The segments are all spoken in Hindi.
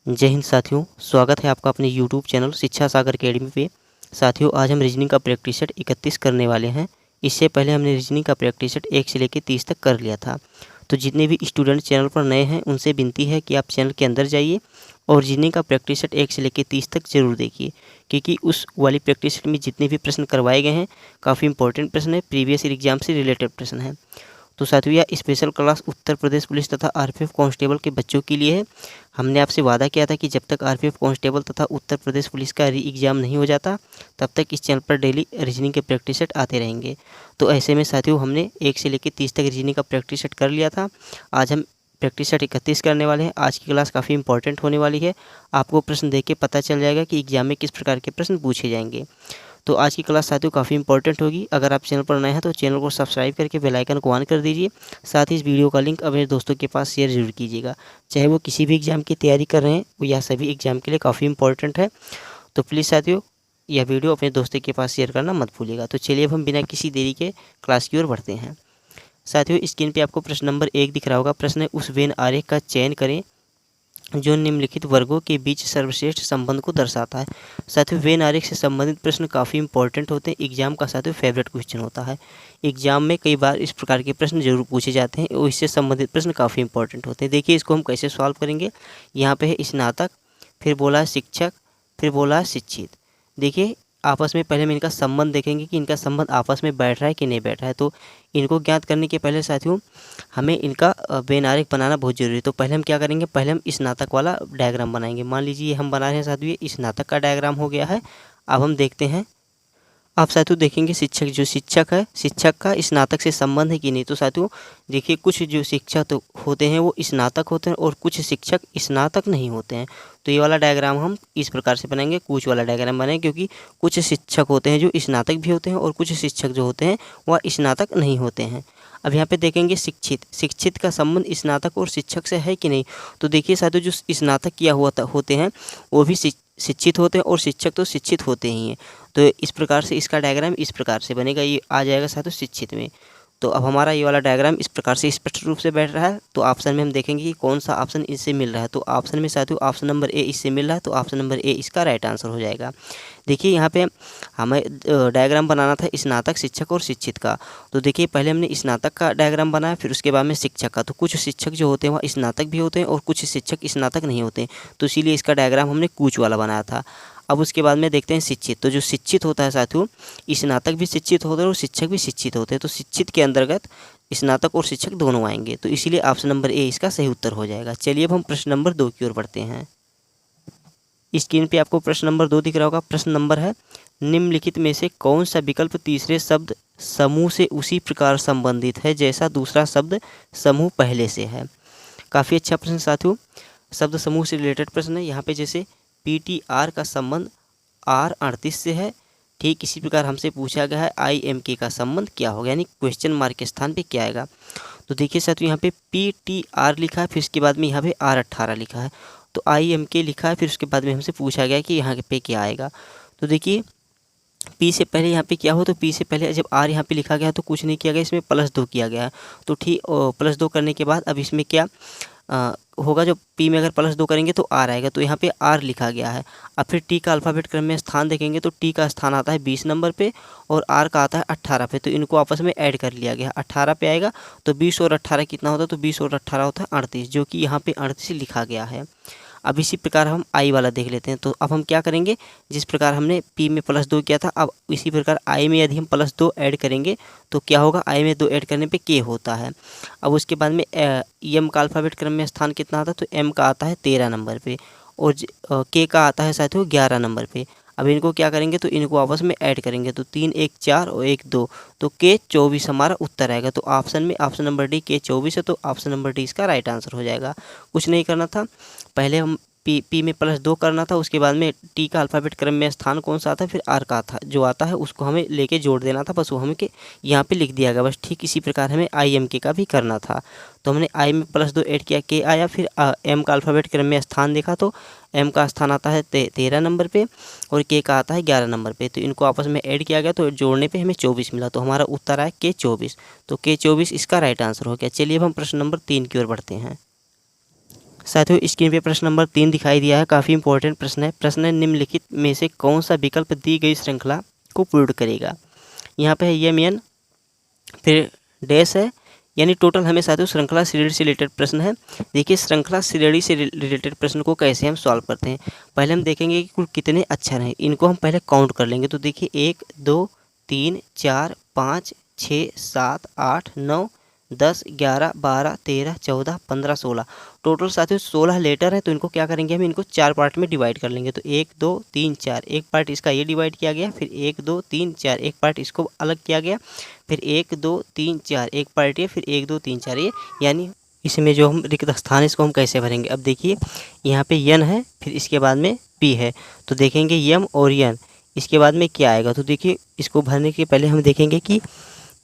जय हिंद साथियों, स्वागत है आपका अपने YouTube चैनल शिक्षा सागर अकेडमी पे। साथियों, आज हम रीजनिंग का प्रैक्टिस सेट 31 करने वाले हैं। इससे पहले हमने रीजनिंग का प्रैक्टिस सेट 1 से लेकर 30 तक कर लिया था। तो जितने भी स्टूडेंट चैनल पर नए हैं उनसे विनती है कि आप चैनल के अंदर जाइए और रीजनिंग का प्रैक्टिस सेट 1 से लेकर 30 तक जरूर देखिए, क्योंकि उस वाली प्रैक्टिस सेट में जितने भी प्रश्न करवाए गए हैं काफ़ी इंपॉर्टेंट प्रश्न है, प्रीवियस ईयर एग्जाम से रिलेटेड प्रश्न है। तो साथियों, यह special class Uttar Pradesh police तथा आरपीएफ कांस्टेबल के बच्चों के लिए है। हमने आपसे वादा किया था कि जब तक आरपीएफ कांस्टेबल तथा उत्तर प्रदेश पुलिस का री एग्ज़ाम नहीं हो जाता तब तक इस चैनल पर डेली रीजनिंग के प्रैक्टिस सेट आते रहेंगे। तो ऐसे में साथियों, हमने 1 से लेकर 30 तक रीजनिंग का प्रैक्टिस सेट कर लिया था। आज हम प्रैक्टिस सेट 31 करने वाले हैं। आज की क्लास काफ़ी इंपॉर्टेंट होने वाली है। आपको प्रश्न देख के पता चल जाएगा कि एग्जाम में किस प्रकार के प्रश्न पूछे जाएंगे। तो आज की क्लास साथियों काफ़ी इंपॉर्टेंट होगी। अगर आप चैनल पर नए हैं तो चैनल को सब्सक्राइब करके बेल आइकन को ऑन कर दीजिए। साथ ही इस वीडियो का लिंक अपने दोस्तों के पास शेयर जरूर कीजिएगा, चाहे वो किसी भी एग्ज़ाम की तैयारी कर रहे हैं वो या सभी एग्ज़ाम के लिए काफ़ी इंपॉर्टेंट है। तो प्लीज़ साथियों, यह वीडियो अपने दोस्तों के पास शेयर करना मत भूलिएगा। तो चलिए अब हम बिना किसी देरी के क्लास की ओर बढ़ते हैं। साथियों, स्क्रीन पर आपको प्रश्न नंबर 1 दिख रहा होगा। प्रश्न है, उस वेन आरेख का चयन करें जो निम्नलिखित वर्गों के बीच सर्वश्रेष्ठ संबंध को दर्शाता है। साथियों, वेन आरेख से संबंधित प्रश्न काफ़ी इंपॉर्टेंट होते हैं। एग्जाम का साथियों फेवरेट क्वेश्चन होता है। एग्जाम में कई बार इस प्रकार के प्रश्न जरूर पूछे जाते हैं और इससे संबंधित प्रश्न काफ़ी इंपॉर्टेंट होते हैं। देखिए इसको हम कैसे सॉल्व करेंगे। यहाँ पे है स्नातक, फिर बोला है शिक्षक, फिर बोला है शिक्षित। देखिए आपस में पहले हम इनका संबंध देखेंगे कि इनका संबंध आपस में बैठ रहा है कि नहीं बैठ रहा है। तो इनको ज्ञात करने के पहले साथियों हमें इनका वेन आरेख बनाना बहुत जरूरी है। तो पहले हम क्या करेंगे, पहले हम स्नातक वाला डायग्राम बनाएंगे। मान लीजिए हम बना रहे हैं साथियों, ये स्नातक का डायग्राम हो गया है। अब हम देखते हैं, आप साथियों देखेंगे शिक्षक, जो शिक्षक है, शिक्षक का स्नातक से संबंध है कि नहीं। तो साथियों देखिए, कुछ जो शिक्षक तो होते हैं वो स्नातक होते हैं और कुछ शिक्षक स्नातक नहीं होते हैं। तो ये वाला डायग्राम हम इस प्रकार से बनाएंगे, कुछ वाला डायग्राम बनाएंगे, क्योंकि कुछ शिक्षक होते हैं जो स्नातक भी होते हैं और कुछ शिक्षक जो होते हैं वह स्नातक नहीं होते हैं। अब यहाँ पे देखेंगे शिक्षित, शिक्षित का संबंध स्नातक और शिक्षक से है कि नहीं। तो देखिए साथियों, जो स्नातक किया हुआ होते हैं वो भी शिक्षित होते हैं और शिक्षक तो शिक्षित होते ही हैं। तो इस प्रकार से इसका डायग्राम इस प्रकार से बनेगा, ये आ जाएगा साथियों शिक्षित में। तो अब हमारा ये वाला डायग्राम इस प्रकार से स्पष्ट रूप से बैठ रहा है। तो ऑप्शन में हम देखेंगे कि कौन सा ऑप्शन इससे मिल रहा है। तो ऑप्शन में साथियों ऑप्शन नंबर ए इससे मिल रहा है, तो ऑप्शन नंबर ए इसका राइट आंसर हो जाएगा। देखिए यहाँ पे हमें डायग्राम बनाना था स्नातक, शिक्षक और शिक्षित का। तो देखिए पहले हमने स्नातक का डायग्राम बनाया, फिर उसके बाद में शिक्षक का। तो कुछ शिक्षक जो होते हैं वह स्नातक भी होते हैं और कुछ शिक्षक स्नातक नहीं होते, तो इसीलिए इसका डायग्राम हमने कूच वाला बनाया था। अब उसके बाद में देखते हैं शिक्षित। तो जो शिक्षित होता है साथियों, स्नातक भी शिक्षित होते हैं और शिक्षक भी शिक्षित होते हैं। तो शिक्षित के अंतर्गत स्नातक और शिक्षक दोनों आएंगे, तो इसीलिए ऑप्शन नंबर ए इसका सही उत्तर हो जाएगा। चलिए अब हम प्रश्न नंबर 2 की ओर बढ़ते हैं। स्क्रीन पे आपको प्रश्न नंबर 2 दिख रहा होगा। प्रश्न नंबर है, निम्नलिखित में से कौन सा विकल्प तीसरे शब्द समूह से उसी प्रकार संबंधित है जैसा दूसरा शब्द समूह पहले से है। काफ़ी अच्छा प्रश्न साथियों, शब्द समूह से रिलेटेड प्रश्न है। यहाँ पे जैसे PTR का संबंध R38 से है, ठीक इसी प्रकार हमसे पूछा गया है IMK का संबंध क्या होगा, यानी क्वेश्चन मार्क के स्थान पे क्या आएगा। तो देखिए साथियों, यहाँ पे PTR लिखा है, फिर इसके बाद में यहाँ पे R18 लिखा है। तो IMK लिखा है, फिर उसके बाद में हमसे पूछा गया कि यहाँ पे क्या आएगा। तो देखिए P से पहले यहाँ पे क्या हो, तो P से पहले जब R यहाँ पे लिखा गया तो कुछ नहीं किया गया, इसमें +2 किया गया है। तो ठीक +2 करने के बाद अब इसमें क्या होगा, जो P में अगर +2 करेंगे तो R आएगा, तो यहाँ पे R लिखा गया है। अब फिर T का अल्फ़ाबेट क्रम में स्थान देखेंगे तो T का स्थान आता है 20 नंबर पे और R का आता है 18 पे। तो इनको आपस में ऐड कर लिया गया, 18 पे आएगा। तो 20 और 18 कितना होता है, तो 20 और 18 होता है 38, जो कि यहाँ पे 38 लिखा गया है। अब इसी प्रकार हम I वाला देख लेते हैं। तो अब हम क्या करेंगे, जिस प्रकार हमने P में +2 किया था, अब इसी प्रकार I में यदि हम +2 ऐड करेंगे तो क्या होगा, I में 2 ऐड करने पे K होता है। अब उसके बाद में M का अल्फ़ाबेट क्रम में स्थान कितना आता है, तो M का आता है 13 नंबर पे और K का आता है साथियों 11 नंबर पे। अब इनको क्या करेंगे, तो इनको आपस में ऐड करेंगे, तो 3 1 4 और 1 2, तो K 24 हमारा उत्तर आएगा। तो ऑप्शन में ऑप्शन नंबर डी K 24 है, तो ऑप्शन नंबर डी इसका राइट आंसर हो जाएगा। कुछ नहीं करना था, पहले हम P में +2 करना था, उसके बाद में T का अल्फ़ाबेट क्रम में स्थान कौन सा आता है, फिर R का था जो आता है उसको हमें लेके जोड़ देना था, बस वो हमें यहाँ पे लिख दिया गया। बस ठीक इसी प्रकार हमें IMK का भी करना था। तो हमने I में +2 ऐड किया, K आया, फिर M का अल्फ़ाबेट क्रम में स्थान देखा तो M का स्थान आता है 13 नंबर पे और K का आता है 11 नंबर पे। तो इनको आपस में ऐड किया गया, तो जोड़ने पे हमें 24 मिला, तो हमारा उत्तर आया K 24। तो K 24 इसका राइट आंसर हो गया। चलिए अब हम प्रश्न नंबर 3 की ओर बढ़ते हैं। साथियों स्क्रीन पे प्रश्न नंबर 3 दिखाई दिया है, काफ़ी इंपॉर्टेंट प्रश्न है। प्रश्न है निम्नलिखित में से कौन सा विकल्प दी गई श्रृंखला को पूर्ण करेगा। यहाँ पे है यम एन, फिर डैश है, यानी टोटल हमें साथियों श्रृंखला श्रेणी से रिलेटेड प्रश्न है। देखिए श्रृंखला श्रेणी से रिलेटेड प्रश्न को कैसे हम सॉल्व करते हैं। पहले हम देखेंगे कि कुल कितने अक्षर हैं, इनको हम पहले काउंट कर लेंगे। तो देखिए 1 2 3 4 5 6 7 8 9 10 11 12 13 14 15 16, टोटल साथियों 16 लेटर है। तो इनको क्या करेंगे, हम इनको 4 पार्ट में डिवाइड कर लेंगे। तो 1 2 3 4, एक पार्ट इसका ये डिवाइड किया गया, फिर 1 2 3 4 एक पार्ट इसको अलग किया गया, फिर 1 2 3 4 एक पार्ट ये, फिर 1 2 3 4 ये, यानी इसमें जो हम रिक्त स्थान है इसको हम कैसे भरेंगे। अब देखिए यहाँ पे यन है, फिर इसके बाद में पी है, तो देखेंगे यम और यन, इसके बाद में क्या आएगा। तो देखिए इसको भरने के पहले हम देखेंगे कि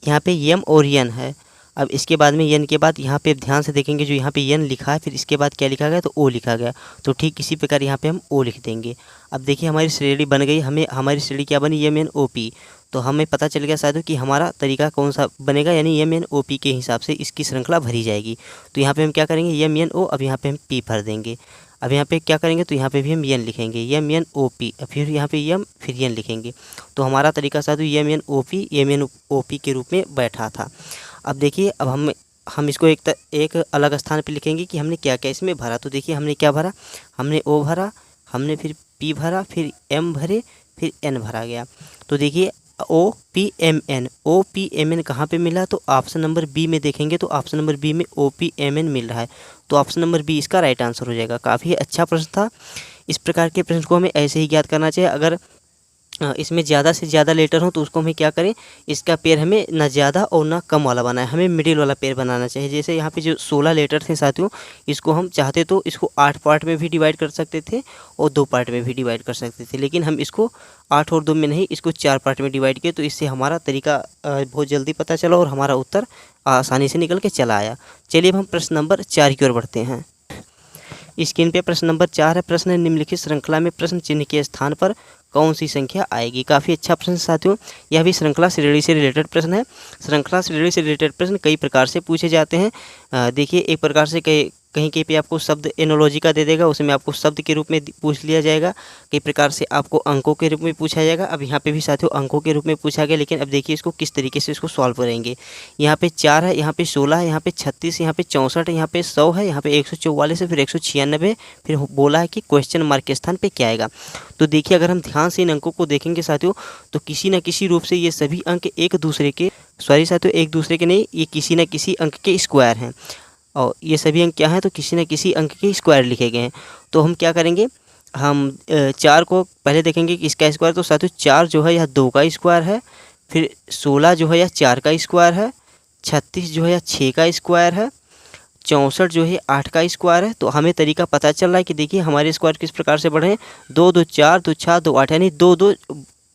यहाँ पे यम और यन है। अब इसके बाद में यन के बाद यहाँ पे ध्यान से देखेंगे, जो यहाँ पे यन लिखा है, फिर इसके बाद क्या लिखा गया, तो ओ लिखा गया। तो ठीक इसी प्रकार यहाँ पे हम ओ लिख देंगे। अब देखिए हमारी श्रेणी बन गई, हमारी श्रेणी क्या बनी, यम एन ओ पी। तो हमें पता चल गया साथियों कि हमारा तरीका कौन सा बनेगा, यानी यम एन ओ पी के हिसाब से इसकी श्रृंखला भरी जाएगी। तो यहाँ पे हम क्या करेंगे, यम एन ओ, अब यहाँ पे हम पी भर देंगे। अब यहाँ पे क्या करेंगे, तो यहाँ पे भी हम यन लिखेंगे, यम एन ओ पी, फिर यहाँ पे यम, फिर यन लिखेंगे। तो हमारा तरीका साथियों M N O P, M N O P के रूप में बैठा था। अब देखिए अब हम इसको एक अलग स्थान पे लिखेंगे कि हमने क्या क्या इसमें भरा। तो देखिए हमने क्या भरा, हमने ओ भरा, हमने फिर पी भरा, फिर एम भरे, फिर एन भरा गया। तो देखिए O P M N, O P M N कहाँ पे मिला, तो ऑप्शन नंबर बी में देखेंगे, तो ऑप्शन नंबर बी में ओ पी एम एन मिल रहा है। तो ऑप्शन नंबर बी इसका राइट आंसर हो जाएगा। काफ़ी अच्छा प्रश्न था। इस प्रकार के प्रश्न को हमें ऐसे ही ज्ञात करना चाहिए। अगर इसमें ज़्यादा से ज़्यादा लेटर हो तो उसको हमें क्या करें, इसका पेयर हमें ना ज़्यादा और ना कम वाला बनाए, हमें मिडिल वाला पेयर बनाना चाहिए। जैसे यहाँ पे जो 16 लेटर थे साथियों, इसको हम चाहते तो इसको 8 पार्ट में भी डिवाइड कर सकते थे और 2 पार्ट में भी डिवाइड कर सकते थे, लेकिन हम इसको 8 और 2 में नहीं, इसको 4 पार्ट में डिवाइड किए। तो इससे हमारा तरीका बहुत जल्दी पता चला और हमारा उत्तर आसानी से निकल के चला आया। चलिए अब हम प्रश्न नंबर 4 की ओर बढ़ते हैं। स्क्रीन पे प्रश्न नंबर 4 है। प्रश्न है निम्नलिखित श्रृंखला में प्रश्न चिन्ह के स्थान पर कौन सी संख्या आएगी। काफ़ी अच्छा प्रश्न साथियों, यह भी श्रृंखला श्रेणी से रिलेटेड प्रश्न है। श्रृंखला श्रेणी से रिलेटेड प्रश्न कई प्रकार से पूछे जाते हैं। देखिए एक प्रकार से कहीं कहीं पे आपको शब्द एनोलॉजी का दे देगा, उसमें आपको शब्द के रूप में पूछ लिया जाएगा। कई प्रकार से आपको अंकों के रूप में पूछा जाएगा। अब यहाँ पे भी साथियों अंकों के रूप में पूछा गया, लेकिन अब देखिए इसको किस तरीके से इसको सॉल्व करेंगे। यहाँ पे 4 है, यहाँ पे 16 है, यहाँ पे 36, यहाँ पे 64 है, यहाँ पे 100 है, यहाँ पे 144 है, फिर 196, फिर बोला है कि क्वेश्चन मार्क के स्थान पे क्या आएगा। तो देखिए अगर हम ध्यान से इन अंकों को देखेंगे साथियों, तो किसी न किसी रूप से ये सभी अंक एक दूसरे के नहीं, ये किसी न किसी अंक के स्क्वायर हैं। और ये सभी अंक क्या हैं, तो किसी न किसी अंक के स्क्वायर लिखे गए हैं। तो हम क्या करेंगे, हम 4 को पहले देखेंगे कि इसका स्क्वायर। तो साथियों 4 जो है यह 2 का स्क्वायर है, फिर 16 जो है यह 4 का स्क्वायर है, 36 जो है यह 6 का स्क्वायर है, 64 जो है 8 का स्क्वायर है। तो हमें तरीका पता चल रहा है कि देखिए हमारे स्क्वायर किस प्रकार से बढ़े हैं, 2 2 4 2 6 2 8, यानी 2 2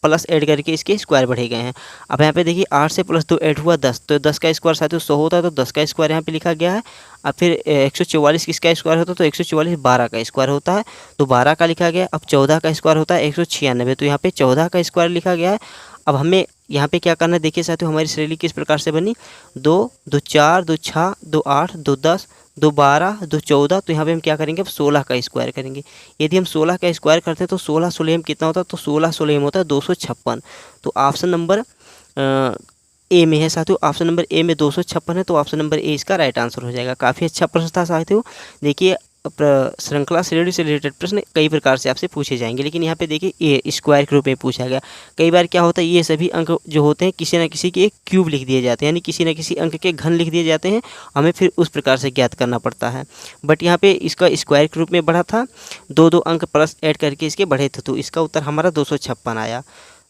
प्लस ऐड करके इसके स्क्वायर बढ़े गए हैं। अब यहाँ पे देखिए 8 से प्लस 2 ऐड हुआ 10, तो 10 का स्क्वायर साथियों 100 होता है, तो 10 का स्क्वायर यहाँ पे लिखा गया है। अब फिर 144 किसका स्क्वायर होता है, तो 144 12 का स्क्वायर होता है, तो 12 का लिखा गया। अब 14 का स्क्वायर होता है 196, तो यहाँ पे 14 का स्क्वायर लिखा गया है। अब हमें यहाँ पे क्या करना है, देखिए साथियों हमारी श्रेणी किस प्रकार से बनी, 2 2 4 2 6 2 8 2 10 2 12 2 14। तो यहाँ पे हम क्या करेंगे, अब 16 का स्क्वायर करेंगे। यदि हम 16 का स्क्वायर करते हैं तो 16 16 में कितना होता है, तो 16 16 में होता है 256। तो ऑप्शन नंबर ए में है साथियों, ऑप्शन नंबर ए में 256 है, तो ऑप्शन नंबर ए इसका राइट आंसर हो जाएगा। काफ़ी अच्छा प्रश्न था साथियों। देखिए श्रृंखला श्रेणी से रिलेटेड प्रश्न कई प्रकार से आपसे पूछे जाएंगे, लेकिन यहाँ पे देखिए ये स्क्वायर के रूप में पूछा गया। कई बार क्या होता है, ये सभी अंक जो होते हैं किसी न किसी के एक क्यूब लिख दिए जाते हैं, यानी किसी न किसी अंक के घन लिख दिए जाते हैं, हमें फिर उस प्रकार से ज्ञात करना पड़ता है। बट यहाँ पे इसका स्क्वायर के रूप में बढ़ा था, 2 2 अंक प्लस ऐड करके इसके बढ़े थे, तो इसका उत्तर हमारा 256 आया।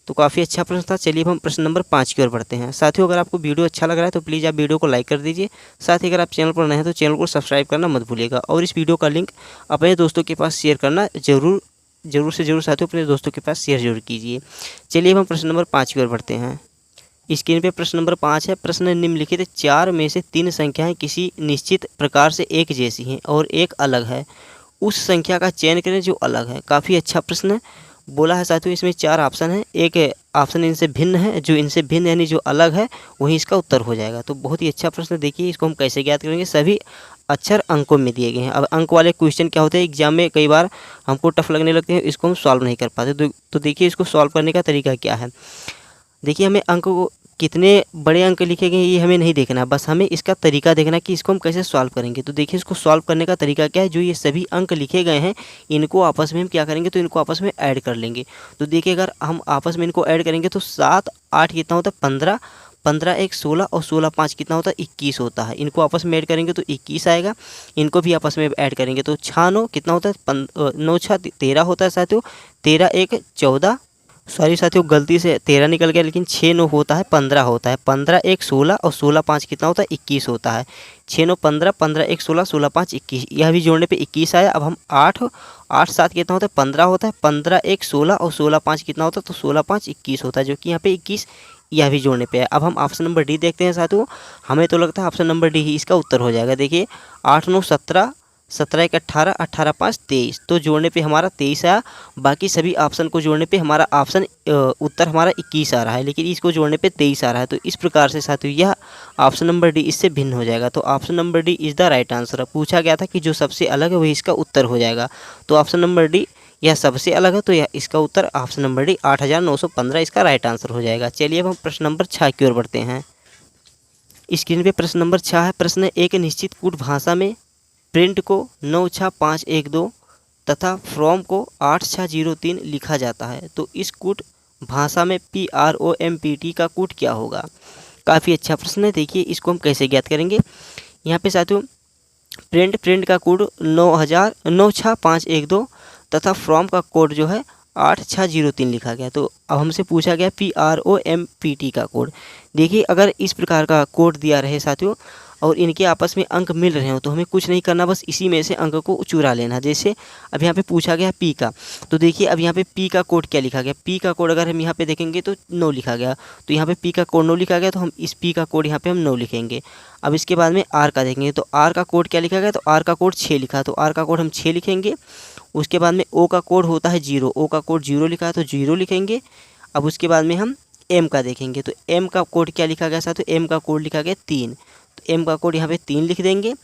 तो काफ़ी अच्छा प्रश्न था। चलिए अब हम प्रश्न नंबर 5 की ओर बढ़ते हैं। साथियों अगर आपको वीडियो अच्छा लग रहा है तो प्लीज़ आप वीडियो को लाइक कर दीजिए। साथ ही अगर आप चैनल पर नए हैं तो चैनल को सब्सक्राइब करना मत भूलिएगा, और इस वीडियो का लिंक अपने दोस्तों के पास शेयर करना जरूर साथियों अपने दोस्तों के पास शेयर जरूर कीजिए। चलिए अब हम प्रश्न नंबर 5 की ओर बढ़ते हैं। स्क्रीन पे प्रश्न नंबर 5 है। प्रश्न निम्नलिखित 4 में से 3 संख्याएँ किसी निश्चित प्रकार से एक जैसी हैं और एक अलग है, उस संख्या का चयन करें जो अलग है। काफ़ी अच्छा प्रश्न है। बोला है साथियों इसमें 4 ऑप्शन है, एक ऑप्शन इनसे भिन्न है, जो इनसे भिन्न यानी जो अलग है वही इसका उत्तर हो जाएगा। तो बहुत ही अच्छा प्रश्न। देखिए इसको हम कैसे ज्ञात करेंगे, सभी अक्षर अंकों में दिए गए हैं। अब अंक वाले क्वेश्चन क्या होते हैं, एग्जाम में कई बार हमको टफ लगने लगते हैं, इसको हम सॉल्व नहीं कर पाते। तो देखिए इसको सॉल्व करने का तरीका क्या है। देखिए हमें अंक को कितने बड़े अंक लिखे गए ये हमें नहीं देखना, बस हमें इसका तरीका देखना कि इसको हम कैसे सॉल्व करेंगे। तो देखिए इसको सॉल्व करने का तरीका क्या है, जो ये सभी अंक लिखे गए हैं इनको आपस में हम क्या करेंगे, तो इनको आपस में ऐड कर लेंगे। तो देखिए अगर हम आपस में इनको ऐड करेंगे तो 7 8 कितना होता है 15, 15 1 16 और 16 5 कितना होता है 21 होता है। इनको आपस में ऐड करेंगे तो 21 आएगा। इनको भी आपस में ऐड करेंगे तो 6 9 कितना होता है 9 6 13 होता है साथियों। 13 1 14, सॉरी साथियों गलती से 13 निकल गया, लेकिन 6 9 होता है 15 होता है। 15 1 16 और 16 5 कितना होता है 21 होता है। 6 9 15, 15 1 16, 16 5 21, यह भी जोड़ने पे 21 आया। अब हम 8 8 7 कितना होता है 15 होता है। 15 1 16 और 16 5 कितना होता है, तो 16 5 21 होता है, जो कि यहाँ पे 21 यह भी जोड़ने पे है। अब हम ऑप्शन नंबर डी देखते हैं साथियों। हमें तो लगता है ऑप्शन नंबर डी ही इसका उत्तर हो जाएगा। देखिए 8 9 17, 17 1 18, 18 5 23, तो जोड़ने पे हमारा 23 आया। बाकी सभी ऑप्शन को जोड़ने पे हमारा ऑप्शन उत्तर हमारा 21 आ रहा है, लेकिन इसको जोड़ने पे 23 आ रहा है। तो इस प्रकार से साथियों यह ऑप्शन नंबर डी इससे भिन्न हो जाएगा। तो option number D is the right answer. पूछा गया था कि जो सबसे अलग है वही इसका उत्तर हो जाएगा। तो ऑप्शन नंबर डी यह सबसे अलग है, तो यह इसका उत्तर ऑप्शन नंबर डी 8915 इसका राइट आंसर हो जाएगा। चलिए अब हम प्रश्न नंबर 6 की ओर बढ़ते हैं। स्क्रीन पे प्रश्न नंबर 6 है। प्रश्न एक निश्चित कूट भाषा में प्रिंट को 96512 तथा फ्रॉम को 8603 लिखा जाता है, तो इस कूट भाषा में PROMPT का कूट क्या होगा। काफ़ी अच्छा प्रश्न है। देखिए इसको हम कैसे ज्ञात करेंगे। यहाँ पे साथियों प्रिंट का कोड 96512 तथा फ्रॉम का कोड जो है 8603 लिखा गया। तो अब हमसे पूछा गया PROMPT का कोड। देखिए अगर इस प्रकार का कोड दिया रहे साथियों और इनके आपस में अंक मिल रहे हो तो हमें कुछ नहीं करना, बस इसी में से अंक को चुरा लेना। जैसे अब यहाँ पे पूछा गया P का, तो देखिए अब यहाँ पे P का कोड क्या लिखा गया। P का कोड अगर हम यहाँ पे देखेंगे तो 9 लिखा गया, तो यहाँ पे P का कोड 9 लिखा गया, तो हम इस P का कोड यहाँ पे हम 9 लिखेंगे। अब इसके बाद में R का देखेंगे तो R का कोड क्या लिखा गया, तो R का कोड 6 लिखा, तो R का कोड हम 6 लिखेंगे। उसके बाद में O का कोड होता है 0, O का कोड 0 लिखा है तो 0 लिखेंगे। अब उसके बाद में हम M का देखेंगे तो M का कोड क्या लिखा गया साथ, तो M का कोड लिखा गया 3, तो M का कोड यहाँ पे 3 लिख देंगे।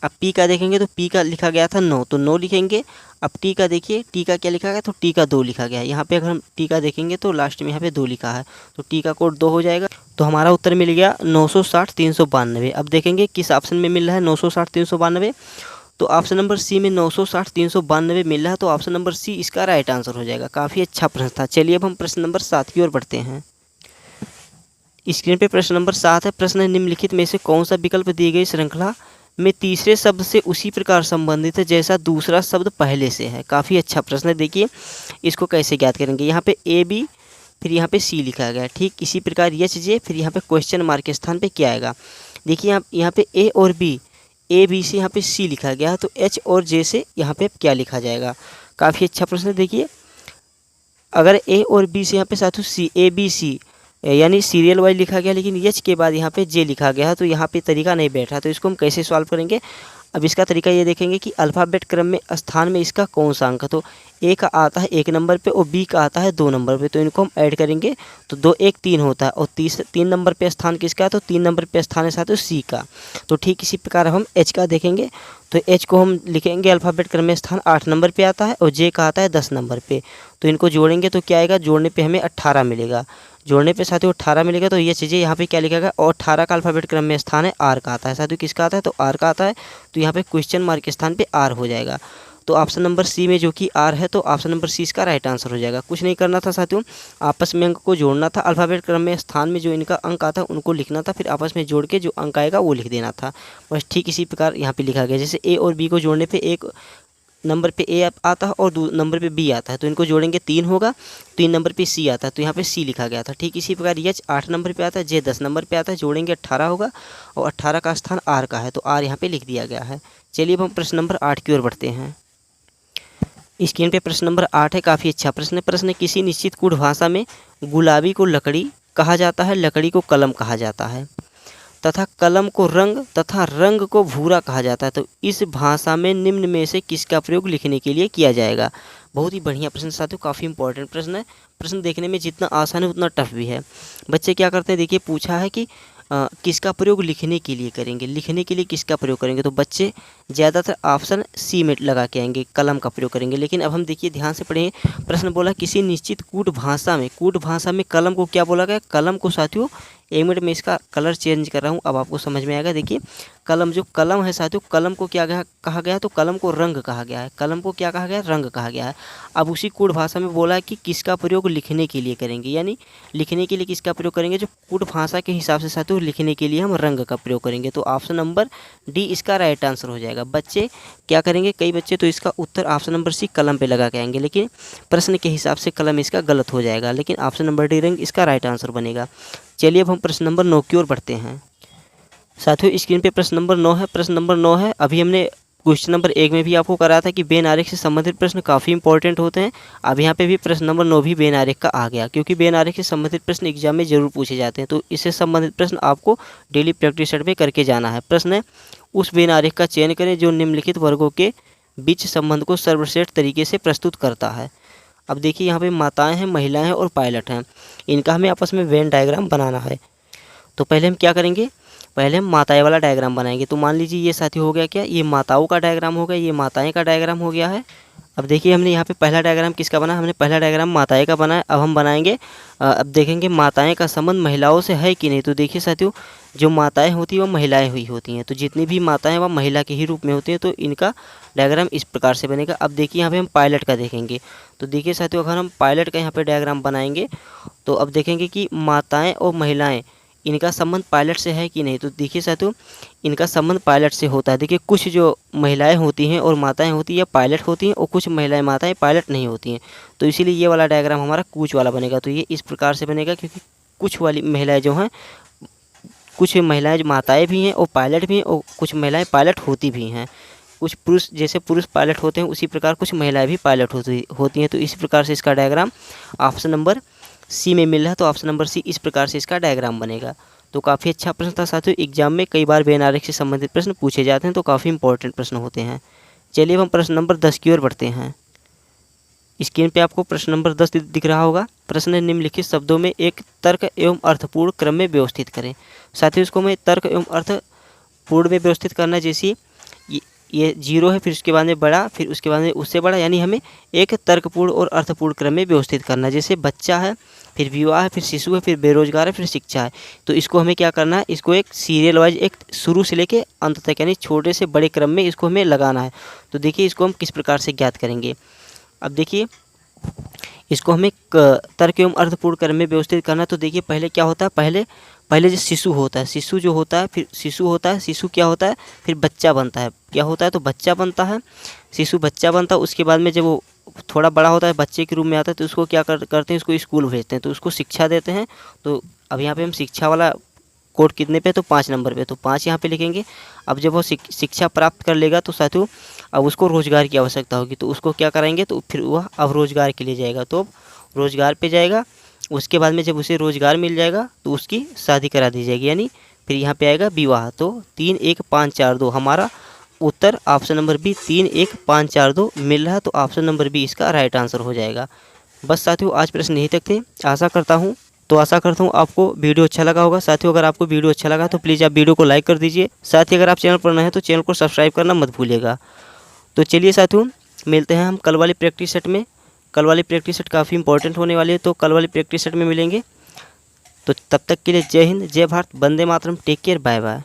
अब P का देखेंगे तो P का लिखा गया था 9, तो 9 लिखेंगे। अब T का देखिए, T का क्या लिखा गया, तो T का 2 लिखा गया है। यहाँ पे अगर हम T का देखेंगे तो लास्ट में यहाँ पे 2 लिखा है, तो T का कोड 2 हो जाएगा। तो हमारा उत्तर मिल गया 960 392। अब देखेंगे किस ऑप्शन में मिल रहा है 960 392, तो ऑप्शन नंबर सी में 960 392 मिल रहा है, तो ऑप्शन नंबर सी इसका राइट आंसर हो जाएगा। काफ़ी अच्छा प्रश्न था। चलिए अब हम प्रश्न नंबर 7 की ओर बढ़ते हैं। स्क्रीन पे प्रश्न नंबर 7 है। प्रश्न है निम्नलिखित में से कौन सा विकल्प दी गई श्रृंखला में तीसरे शब्द से उसी प्रकार संबंधित है जैसा दूसरा शब्द पहले से है। काफ़ी अच्छा प्रश्न है। देखिए इसको कैसे ज्ञात करेंगे। यहाँ पे AB फिर यहाँ पे C लिखा गया, ठीक इसी प्रकार HJ फिर यहाँ पे क्वेश्चन मार्क के स्थान पे क्या आएगा। देखिए यहाँ पे A और A B से यहाँ पे C लिखा गया है, तो H और J से यहाँ पे क्या लिखा जाएगा। काफ़ी अच्छा प्रश्न है। देखिए अगर A और B से यहाँ पे साथ C ABC यानी सीरियल वाइज लिखा गया, लेकिन H के बाद यहाँ पे J लिखा गया है, तो यहाँ पे तरीका नहीं बैठा, तो इसको हम कैसे सॉल्व करेंगे। अब इसका तरीका ये देखेंगे कि अल्फ़ाबेट क्रम में स्थान में इसका कौन सा अंक है, तो A का आता है 1 नंबर पे और B का आता है 2 नंबर पे, तो इनको हम ऐड करेंगे तो 2 1 3 होता है, और 3 नंबर पे स्थान किसका है, तो 3 नंबर पे स्थान है साथ C का। तो ठीक इसी प्रकार हम H का देखेंगे, तो H को हम लिखेंगे अल्फ़ाबेट क्रम में स्थान 8 नंबर पे आता है और J का आता है 10 नंबर पे, तो इनको जोड़ेंगे तो क्या आएगा, जोड़ने पे हमें 18 मिलेगा। जोड़ने पे साथियों 18 मिलेगा, तो ये चीज़ें यहाँ पे क्या लिखा गया, और 18 का अल्फ़ाबेट क्रम में स्थान है R का आता है साथियों, किसका आता है, तो R का आता है, तो यहाँ पे क्वेश्चन मार्क के स्थान पे R हो जाएगा। तो ऑप्शन नंबर सी में जो कि R है, तो ऑप्शन नंबर सी इसका राइट आंसर हो जाएगा। कुछ नहीं करना था साथियों, आपस में अंक को जोड़ना था, अल्फ़ाबेट क्रम में स्थान में जो इनका अंक आता है उनको लिखना था, फिर आपस में जोड़ के जो अंक आएगा वो लिख देना था। बस ठीक इसी प्रकार यहाँ पे लिखा गया। जैसे A और B को जोड़ने पे 1 नंबर पे A आता है और 2 नंबर पे B आता है, तो इनको जोड़ेंगे 3 होगा। 3 नंबर पे C आता है, तो यहाँ पे C लिखा गया था। ठीक इसी प्रकार H 8 नंबर पे आता है, J 10 नंबर पे आता है, जोड़ेंगे 18 होगा, और 18 का स्थान R का है, तो R यहाँ पे लिख दिया गया है। चलिए अब हम प्रश्न नंबर 8 की ओर बढ़ते हैं। स्क्रीन पे प्रश्न नंबर 8 है। काफ़ी अच्छा प्रश्न है। प्रश्न किसी निश्चित कूट भाषा में गुलाबी को लकड़ी कहा जाता है, लकड़ी को कलम कहा जाता है तथा कलम को रंग तथा रंग को भूरा कहा जाता है, तो इस भाषा में निम्न में से किसका प्रयोग लिखने के लिए किया जाएगा। बहुत ही बढ़िया प्रश्न साथियों, काफ़ी इंपॉर्टेंट प्रश्न है। प्रश्न देखने में जितना आसान है उतना टफ भी है। बच्चे क्या करते हैं, देखिए पूछा है कि किसका प्रयोग लिखने के लिए करेंगे, लिखने के लिए किसका प्रयोग करेंगे, तो बच्चे ज़्यादातर ऑप्शन सी में लगा के आएंगे, कलम का प्रयोग करेंगे। लेकिन अब हम देखिए ध्यान से पढ़ेंगे, प्रश्न बोला किसी निश्चित कूट भाषा में कलम को क्या बोला गया, कलम को साथियों, 1 मिनट में इसका कलर चेंज कर रहा हूँ, अब आपको समझ में आएगा। देखिए कलम, जो कलम है साथियों, कलम को क्या कहा गया है, तो कलम को रंग कहा गया है, कलम को क्या कहा गया है, रंग कहा गया है। अब उसी कूट भाषा में बोला है कि किसका प्रयोग लिखने के लिए करेंगे, यानी लिखने के लिए किसका प्रयोग करेंगे, जो कूट भाषा के हिसाब से साथियों लिखने के लिए हम रंग का प्रयोग करेंगे। तो ऑप्शन नंबर डी इसका राइट आंसर हो जाएगा। बच्चे क्या करेंगे, कई बच्चे तो इसका उत्तर ऑप्शन नंबर सी कलम पे लगा के आएंगे, लेकिन प्रश्न के हिसाब से कलम इसका गलत हो जाएगा, लेकिन ऑप्शन नंबर डी रंग इसका राइट आंसर बनेगा। चलिए अब हम प्रश्न नंबर 9 की ओर बढ़ते हैं। साथियों स्क्रीन पे प्रश्न नंबर 9 है। प्रश्न नंबर 9 है, अभी हमने क्वेश्चन नंबर 1 में भी आपको कराया था कि बेन आरेख से संबंधित प्रश्न काफ़ी इंपॉर्टेंट होते हैं। अब यहाँ पे भी प्रश्न नंबर 9 भी बेन आरेख का आ गया, क्योंकि बेन आरेख से संबंधित प्रश्न एग्जाम में जरूर पूछे जाते हैं। तो इससे संबंधित प्रश्न आपको डेली प्रैक्टिस सेट में करके जाना है। प्रश्न है, उस बेन आरेख का चयन करें जो निम्नलिखित वर्गों के बीच संबंध को सर्वश्रेष्ठ तरीके से प्रस्तुत करता है। अब देखिए यहाँ पे माताएँ हैं, महिलाएँ हैं और पायलट हैं, इनका हमें आपस में वेन डायग्राम बनाना है। तो पहले हम क्या करेंगे, पहले हम माताएं वाला डायग्राम बनाएंगे। तो मान लीजिए ये साथी हो गया क्या, ये माताओं का डायग्राम हो गया, ये माताएं का डायग्राम हो गया है। अब देखिए हमने यहाँ पे पहला डायग्राम किसका बना, हमने पहला डायग्राम माताएं का बनाया। अब हम बनाएंगे, अब देखेंगे माताएं का संबंध महिलाओं से है कि नहीं। तो देखिए साथियों, जो माताएं होती हैं वो महिलाएं हुई होती हैं, तो जितनी भी माताएं वह महिला के ही रूप में होती हैं। तो इनका डायग्राम इस प्रकार से बनेगा। अब देखिए यहाँ पे हम पायलट का देखेंगे। तो देखिए साथियों, अगर हम पायलट का यहाँ पे डायग्राम बनाएंगे तो अब देखेंगे कि माताएँ और महिलाएँ, इनका संबंध पायलट से है कि नहीं। तो देखिए साथियों, इनका संबंध पायलट से होता है। देखिए कुछ जो महिलाएं होती हैं और माताएं होती हैं या पायलट होती हैं, और कुछ महिलाएं माताएं पायलट नहीं होती हैं। तो इसीलिए ये वाला डायग्राम हमारा कूच वाला बनेगा। तो ये इस प्रकार से बनेगा, क्योंकि कुछ वाली महिलाएं जो हैं, कुछ महिलाएं जो माताएं भी हैं और पायलट भी हैं, और कुछ महिलाएं पायलट होती भी हैं। कुछ पुरुष, जैसे पुरुष पायलट होते हैं उसी प्रकार कुछ महिलाएं भी पायलट होती हैं। तो इस प्रकार से इसका डायग्राम ऑप्शन नंबर सी में मिल रहा है। तो ऑप्शन नंबर सी इस प्रकार से इसका डायग्राम बनेगा। तो काफ़ी अच्छा प्रश्न था साथियों, एग्जाम में कई बार बेन आरेख से संबंधित प्रश्न पूछे जाते हैं, तो काफ़ी इंपॉर्टेंट प्रश्न होते हैं। चलिए अब हम प्रश्न नंबर 10 की ओर बढ़ते हैं। स्क्रीन पे आपको प्रश्न नंबर 10 दिख रहा होगा। प्रश्न निम्नलिखित शब्दों में एक तर्क एवं अर्थपूर्ण क्रम में व्यवस्थित करें। साथियों इसको मैं तर्क एवं अर्थपूर्ण में व्यवस्थित करना, जैसे ये 0 है, फिर उसके बाद में बड़ा, फिर उसके बाद में उससे बड़ा, यानी हमें एक तर्कपूर्ण और अर्थपूर्ण क्रम में व्यवस्थित करना। जैसे बच्चा है, फिर विवाह है, फिर शिशु है, फिर बेरोजगार है, फिर शिक्षा है। तो इसको हमें क्या करना है, इसको एक सीरियल वाइज, एक शुरू से लेके अंत तक, यानी छोटे से बड़े क्रम में इसको हमें लगाना है। तो देखिए इसको हम किस प्रकार से ज्ञात करेंगे। अब देखिए इसको हमें तर्क एवं अर्थपूर्ण क्रम में व्यवस्थित करना। तो देखिए पहले क्या होता है, पहले जो शिशु होता है, शिशु जो होता है, फिर शिशु होता है, शिशु क्या होता है, फिर बच्चा बनता है, क्या होता है, तो बच्चा बनता है, शिशु बच्चा बनता है। उसके बाद में जब वो थोड़ा बड़ा होता है, बच्चे के रूप में आता है, तो उसको क्या करते हैं, उसको स्कूल भेजते हैं, तो उसको शिक्षा देते हैं। तो अब यहाँ पे हम शिक्षा वाला कोड कितने पे, तो 5 नंबर पे, तो 5 यहाँ पे लिखेंगे। अब जब वो शिक्षा प्राप्त कर लेगा तो साथियों अब उसको रोज़गार की आवश्यकता होगी, तो उसको क्या कराएंगे, तो फिर वह अब रोज़गार के लिए जाएगा, तो रोज़गार पे जाएगा। उसके बाद में जब उसे रोज़गार मिल जाएगा तो उसकी शादी करा दी जाएगी, यानी फिर यहाँ पे आएगा विवाह। तो 3 1 5 4 2 हमारा उत्तर ऑप्शन नंबर बी 3 1 5 4 2 मिल रहा है। तो ऑप्शन नंबर बी इसका राइट आंसर हो जाएगा। बस साथियों आज प्रश्न यहीं तक थे। आशा करता हूँ आपको वीडियो अच्छा लगा होगा। साथियों अगर आपको वीडियो अच्छा लगा तो प्लीज़ आप वीडियो को लाइक कर दीजिए। साथ ही अगर आप चैनल पर नए हैं तो चैनल को सब्सक्राइब करना मत भूलिएगा। तो चलिए साथियों मिलते हैं हम कल वाली प्रैक्टिस सेट में। कल वाली प्रैक्टिस सेट काफ़ी इंपॉर्टेंट होने वाली है, तो कल वाली प्रैक्टिस सेट में मिलेंगे। तो तब तक के लिए जय हिंद, जय Bharat, Vande Mataram, take care, bye bye.